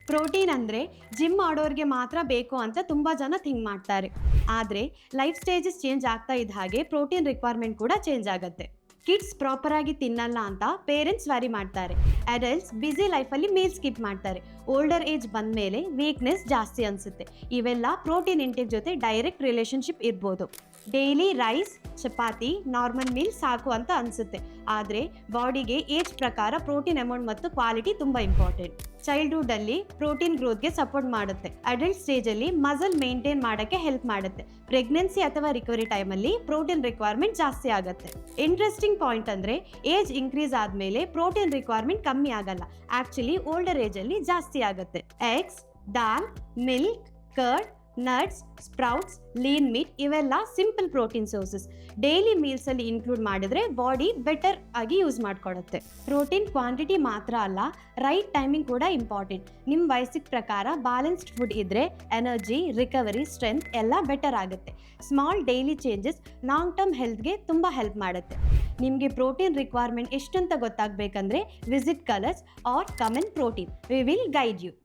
Protein ಅಂದರೆ gym ಮಾಡೋರಿಗೆ ಮಾತ್ರ ಬೇಕು ಅಂತ ತುಂಬ ಜನ ಥಿಂಕ್ ಮಾಡ್ತಾರೆ. ಆದರೆ ಲೈಫ್ ಸ್ಟೇಜಸ್ ಚೇಂಜ್ ಆಗ್ತಾ ಇದ್ದ ಹಾಗೆ ಪ್ರೋಟೀನ್ ರಿಕ್ವೈರ್ಮೆಂಟ್ ಕೂಡ ಚೇಂಜ್ ಆಗುತ್ತೆ. ಕಿಡ್ಸ್ ಪ್ರಾಪರ್ ಆಗಿ ತಿನ್ನಲ್ಲ ಅಂತ ಪೇರೆಂಟ್ಸ್ ವ್ಯಾರಿ ಮಾಡ್ತಾರೆ. ಅಡಲ್ಟ್ಸ್ ಬ್ಯುಸಿ ಲೈಫಲ್ಲಿ ಮೀಲ್ ಸ್ಕಿಪ್ ಮಾಡ್ತಾರೆ. ಓಲ್ಡರ್ ಏಜ್ ಬಂದ ಮೇಲೆ ವೀಕ್ನೆಸ್ ಜಾಸ್ತಿ ಅನಿಸುತ್ತೆ. ಇವೆಲ್ಲ ಪ್ರೋಟೀನ್ ಇಂಟೇಕ್ ಜೊತೆ ಡೈರೆಕ್ಟ್ ರಿಲೇಶನ್ಶಿಪ್ ಇರ್ಬೋದು. ಡೈಲಿ ರೈಸ್, ಚಪಾತಿ, ನಾರ್ಮಲ್ ಮೀಲ್ ಸಾಕು ಅಂತ ಅನಿಸುತ್ತೆ. ಆದರೆ ಬಾಡಿಗೆ ಏಜ್ ಪ್ರಕಾರ ಪ್ರೋಟೀನ್ ಅಮೌಂಟ್ ಮತ್ತು ಕ್ವಾಲಿಟಿ ತುಂಬ ಇಂಪಾರ್ಟೆಂಟ್. ಚೈಲ್ಡ್ಹುಡ್ಡಲ್ಲಿ ಪ್ರೋಟೀನ್ ಗ್ರೋತ್ಗೆ ಸಪೋರ್ಟ್ ಮಾಡುತ್ತೆ. ಅಡಲ್ಟ್ ಸ್ಟೇಜಲ್ಲಿ ಮಸಲ್ ಮೇಂಟೈನ್ ಮಾಡೋಕ್ಕೆ ಹೆಲ್ಪ್ ಮಾಡುತ್ತೆ. ಪ್ರೆಗ್ನೆನ್ಸಿ ಅಥವಾ ರಿಕವರಿ ಟೈಮಲ್ಲಿ ಪ್ರೋಟೀನ್ ರಿಕ್ವೈರ್ಮೆಂಟ್ ಜಾಸ್ತಿ ಆಗುತ್ತೆ. ಇಂಟ್ರೆಸ್ಟಿಂಗ್ ಪಾಯಿಂಟ್ ಅಂದರೆ ಏಜ್ ಇನ್ಕ್ರೀಸ್ ಆದಮೇಲೆ ಪ್ರೋಟೀನ್ ರಿಕ್ವೈರ್ಮೆಂಟ್ ಕಮ್ಮಿ ಆಗಲ್ಲ. ಆ್ಯಕ್ಚುಲಿ ಓಲ್ಡರ್ ಏಜಲ್ಲಿ ಜಾಸ್ತಿ ಆಗುತ್ತೆ. Eggs, dal, milk, curd, nuts, sprouts, lean meat ಇವೆಲ್ಲ ಸಿಂಪಲ್ ಪ್ರೋಟೀನ್ ಸೋರ್ಸಸ್. ಡೈಲಿ ಮೀಲ್ಸಲ್ಲಿ ಇನ್ಕ್ಲೂಡ್ ಮಾಡಿದ್ರೆ ಬಾಡಿ ಬೆಟರ್ ಆಗಿ ಯೂಸ್ ಮಾಡ್ಕೊಡುತ್ತೆ. ಪ್ರೋಟೀನ್ ಕ್ವಾಂಟಿಟಿ ಮಾತ್ರ ಅಲ್ಲ, ರೈಟ್ ಟೈಮಿಂಗ್ ಕೂಡ ಇಂಪಾರ್ಟೆಂಟ್. ನಿಮ್ಮ ವಯಸ್ಸಿಗೆ ಪ್ರಕಾರ ಬ್ಯಾಲೆನ್ಸ್ಡ್ ಫುಡ್ ಇದ್ದರೆ ಎನರ್ಜಿ, ರಿಕವರಿ, ಸ್ಟ್ರೆಂತ್ ಎಲ್ಲ ಬೆಟರ್ ಆಗುತ್ತೆ. Small daily changes long term ಹೆಲ್ತ್ಗೆ ತುಂಬ ಹೆಲ್ಪ್ ಮಾಡುತ್ತೆ. ನಿಮಗೆ ಪ್ರೋಟೀನ್ ರಿಕ್ವೈರ್ಮೆಂಟ್ ಎಷ್ಟಂತ ಗೊತ್ತಾಗಬೇಕಂದ್ರೆ visit colours or comment protein. We will guide you.